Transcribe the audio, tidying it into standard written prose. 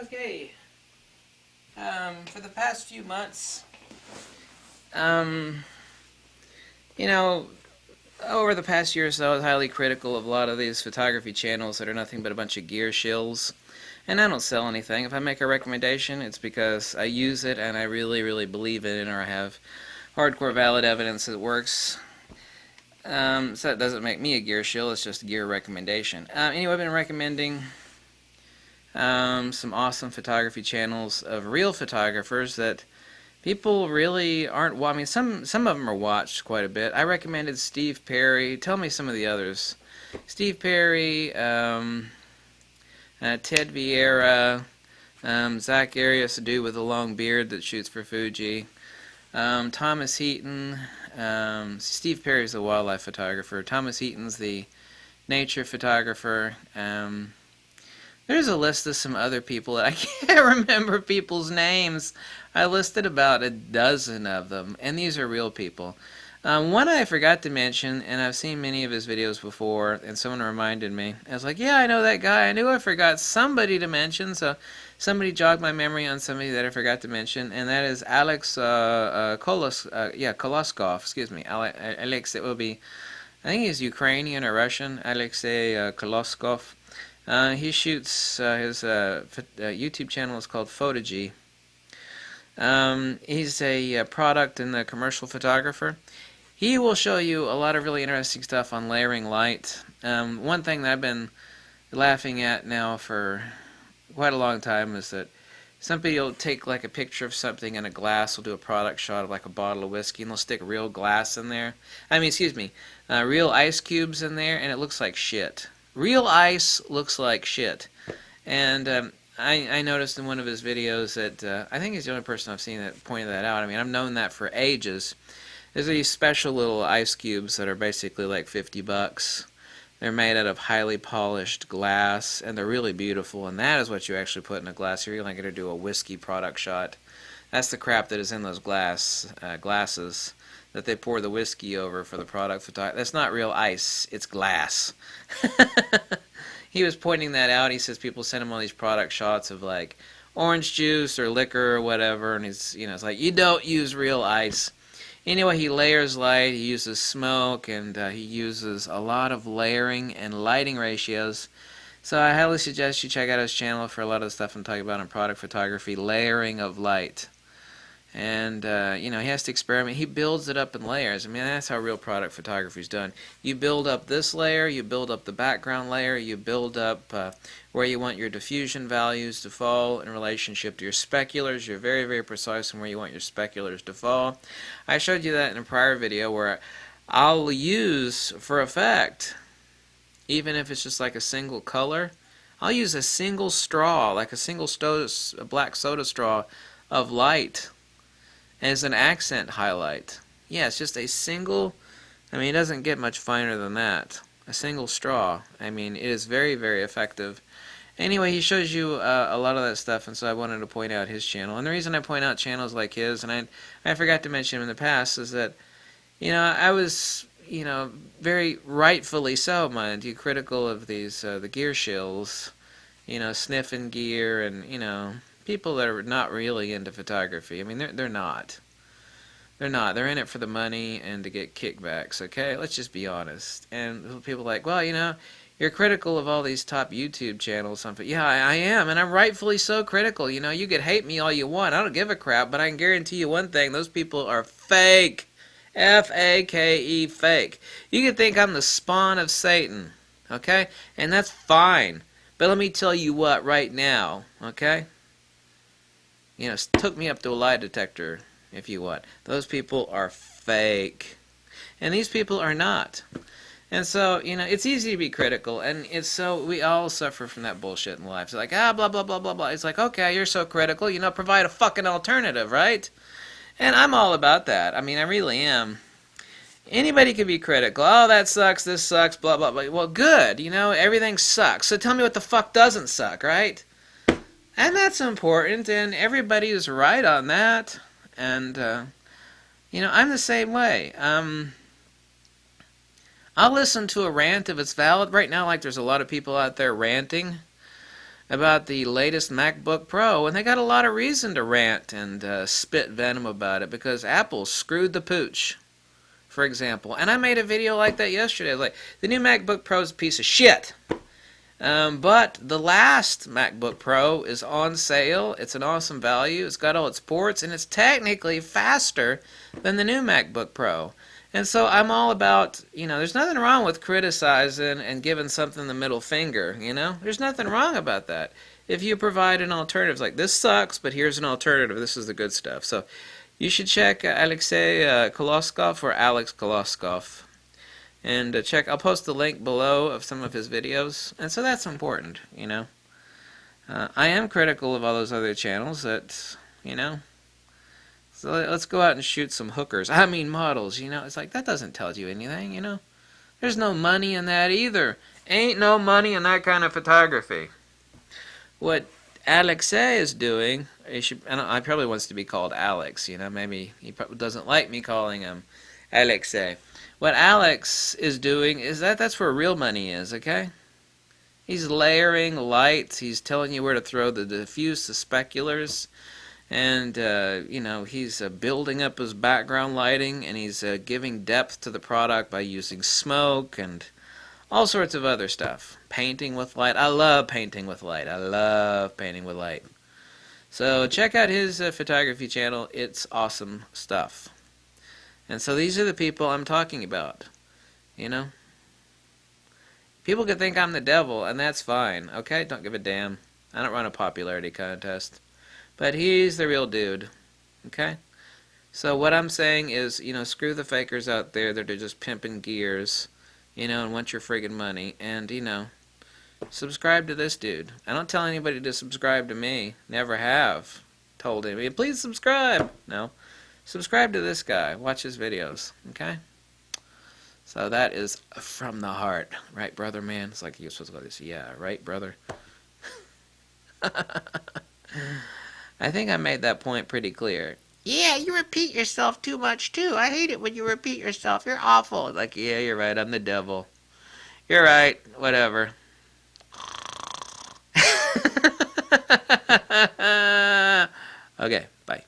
Okay. For the past few months, you know, over the past year or so, I was highly critical of a lot of these photography channels that are nothing but a bunch of gear shills. And I don't sell anything. If I make a recommendation, it's because I use it and I really, really believe in it, or I have hardcore valid evidence that it works. So that doesn't make me a gear shill, it's just a gear recommendation. Anyway, I've been recommending some awesome photography channels of real photographers that people really aren't. Well, I mean, some of them are watched quite a bit. I recommended Steve Perry. Tell me some of the others. Steve Perry, Ted Vieira, Zach Arias, a dude with a long beard that shoots for Fuji, Thomas Heaton. Steve Perry's the wildlife photographer. Thomas Heaton's the nature photographer. There's a list of some other people that I can't remember people's names. I listed about a dozen of them, and these are real people. One I forgot to mention, and I've seen many of his videos before, and someone reminded me. I was like, yeah, I know that guy. I knew I forgot somebody to mention, so somebody jogged my memory on somebody that I forgot to mention, and that is Alex Koloskov. Excuse me. Alex, it will be, I think he's Ukrainian or Russian. Alexei Koloskov. He shoots, his YouTube channel is called Photogy. He's a product and a commercial photographer. He will show you a lot of really interesting stuff on layering light. One thing that I've been laughing at now for quite a long time is that somebody will take like a picture of something in a glass, will do a product shot of like a bottle of whiskey, and they'll stick real glass in there. Real ice cubes in there, and it looks like shit. Real ice looks like shit. And I noticed in one of his videos that I think he's the only person I've seen that pointed that out. I mean, I've known that for ages. There's these special little ice cubes that are basically like $50. They're made out of highly polished glass, and they're really beautiful, and that is what you actually put in a glass. You're not going to do a whiskey product shot. That's the crap that is in those glasses that they pour the whiskey over for the product photography. That's not real ice, it's glass. He was pointing that out. He says people send him all these product shots of like orange juice or liquor or whatever, and it's like, you don't use real ice. Anyway, he layers light, he uses smoke, and he uses a lot of layering and lighting ratios. So I highly suggest you check out his channel for a lot of the stuff I'm talking about in product photography, layering of light. And, he has to experiment. He builds it up in layers. I mean, that's how real product photography is done. You build up this layer, you build up the background layer, you build up where you want your diffusion values to fall in relationship to your speculars. You're very, very precise on where you want your speculars to fall. I showed you that in a prior video where I'll use, for effect, even if it's just like a single color, I'll use a single straw, like a black soda straw of light as an accent highlight. Yeah, it's just a single, I mean, it doesn't get much finer than that. A single straw. I mean, it is very, very effective. Anyway, he shows you a lot of that stuff, and so I wanted to point out his channel. And the reason I point out channels like his, and I forgot to mention him in the past, is that, I was, very rightfully so, mind you, critical of these, the gear shills, sniffing gear, and, people that are not really into photography. I mean, they're not. They're not. They're in it for the money and to get kickbacks, okay? Let's just be honest. And people are like, well, you're critical of all these top YouTube channels. Yeah, I am, and I'm rightfully so critical. You could hate me all you want. I don't give a crap, but I can guarantee you one thing. Those people are fake. F-A-K-E, fake. You could think I'm the spawn of Satan, okay? And that's fine. But let me tell you what right now, okay? Took me up to a lie detector, if you want. Those people are fake. And these people are not. And so, it's easy to be critical, and we all suffer from that bullshit in life. It's like, blah, blah, blah, blah, blah. It's like, okay, you're so critical, provide a fucking alternative, right? And I'm all about that. I mean, I really am. Anybody can be critical. Oh, that sucks, this sucks, blah, blah, blah. Well, good, everything sucks. So tell me what the fuck doesn't suck, right? And that's important, and everybody is right on that. And, I'm the same way. I'll listen to a rant if it's valid. Right now, like, there's a lot of people out there ranting. about the latest MacBook Pro, and they got a lot of reason to rant and spit venom about it because Apple screwed the pooch, for example. And I made a video like that yesterday. Like, the new MacBook Pro is a piece of shit. But the last MacBook Pro is on sale. It's an awesome value. It's got all its ports, and it's technically faster than the new MacBook Pro. And so I'm all about, there's nothing wrong with criticizing and giving something the middle finger, There's nothing wrong about that. If you provide an alternative, it's like, this sucks, but here's an alternative. This is the good stuff. So you should check Alexei Koloskov or Alex Koloskov. And I'll post the link below of some of his videos. And so that's important, I am critical of all those other channels that, So let's go out and shoot some hookers. I mean models, It's like, that doesn't tell you anything, There's no money in that either. Ain't no money in that kind of photography. What Alexei is doing, I probably wants to be called Alex, Maybe he doesn't like me calling him Alexei. What Alex is doing is that's where real money is, okay? He's layering lights. He's telling you where to throw the diffuse, the speculars. And, he's building up his background lighting, and he's giving depth to the product by using smoke and all sorts of other stuff. Painting with light. I love painting with light. I love painting with light. So check out his photography channel. It's awesome stuff. And so these are the people I'm talking about. People could think I'm the devil, and that's fine. Okay? Don't give a damn. I don't run a popularity contest. But he's the real dude. Okay? So what I'm saying is, screw the fakers out there that are just pimping gears, and want your friggin' money. And, subscribe to this dude. I don't tell anybody to subscribe to me. Never have told anybody, please subscribe. No. Subscribe to this guy. Watch his videos. Okay? So that is from the heart. Right, brother, man? It's like you're supposed to go this. Yeah, right, brother? I think I made that point pretty clear. Yeah, you repeat yourself too much, too. I hate it when you repeat yourself. You're awful. Like, yeah, you're right. I'm the devil. You're right. Whatever. Okay, bye.